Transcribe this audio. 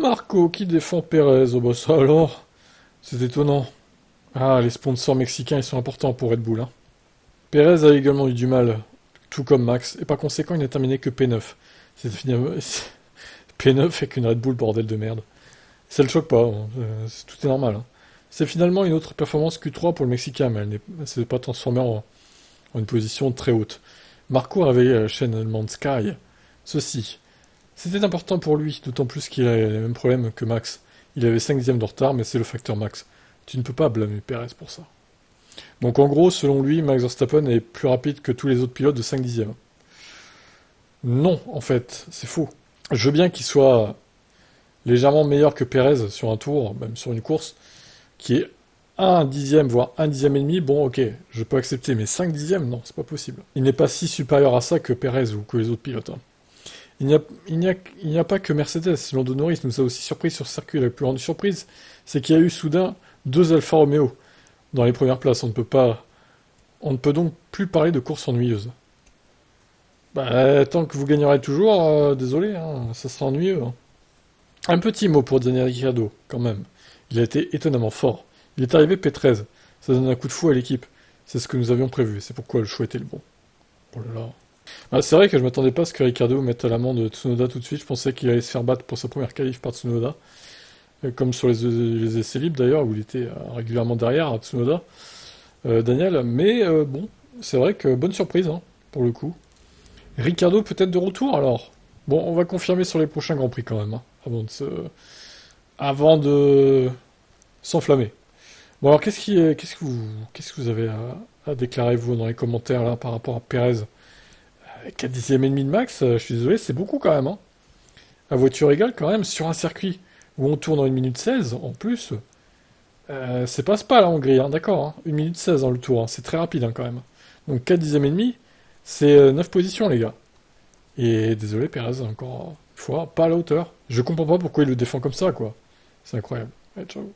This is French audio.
Marco qui défend Pérez. Oh bah ça alors, c'est étonnant. Ah, les sponsors mexicains, ils sont importants pour Red Bull, hein. Pérez a également eu du mal, tout comme Max, et par conséquent, il n'a terminé que P9. C'est finalement... P9 avec une Red Bull, bordel de merde. Ça le choque pas, hein. Tout est normal, hein. C'est finalement une autre performance Q3 pour le Mexicain, mais elle s'est pas transformée en une position très haute. Marco a réveillé la chaîne allemande Sky. Ceci. C'était important pour lui, d'autant plus qu'il a les mêmes problèmes que Max. Il avait 5 dixièmes de retard, mais c'est le facteur Max. Tu ne peux pas blâmer Perez pour ça. Donc en gros, selon lui, Max Verstappen est plus rapide que tous les autres pilotes de 5 dixièmes. Non, en fait, c'est faux. Je veux bien qu'il soit légèrement meilleur que Perez sur un tour, même sur une course, qui est un dixième, voire un dixième et demi, bon ok, je peux accepter, mais 5 dixièmes, non, c'est pas possible. Il n'est pas si supérieur à ça que Perez ou que les autres pilotes, hein. Il n'y a pas que Mercedes, Lando Norris nous a aussi surpris sur ce circuit. La plus grande surprise, c'est qu'il y a eu soudain 2 Alfa Romeo dans les premières places. On ne peut donc plus parler de course ennuyeuse. Bah, tant que vous gagnerez toujours, désolé, hein, ça sera ennuyeux, hein. Un petit mot pour Daniel Ricciardo, quand même. Il a été étonnamment fort. Il est arrivé P13. Ça donne un coup de fou à l'équipe. C'est ce que nous avions prévu, et c'est pourquoi le choix était le bon. Oh là là. Ah, c'est vrai que je m'attendais pas à ce que Ricciardo mette à l'amende Tsunoda tout de suite. Je pensais qu'il allait se faire battre pour sa première qualif par Tsunoda. Comme sur les essais libres d'ailleurs, où il était régulièrement derrière à Tsunoda, Daniel. Mais bon, c'est vrai que bonne surprise, hein, pour le coup. Ricciardo peut-être de retour alors. Bon, on va confirmer sur les prochains Grands Prix quand même, hein, avant de s'enflammer. Bon alors qu'est-ce que vous avez à déclarer vous dans les commentaires là par rapport à Perez? 4 dixièmes et demi de max, je suis désolé, c'est beaucoup quand même, hein. La voiture égale quand même sur un circuit où on tourne en 1 minute 16 en plus. C'est pas la Hongrie, hein, d'accord, hein. 1 minute 16 dans le tour, hein, c'est très rapide hein, quand même. Donc 4 dixièmes et demi, c'est 9 positions les gars. Et désolé Perez, encore une fois, pas à la hauteur. Je comprends pas pourquoi il le défend comme ça, quoi. C'est incroyable. Allez, ciao.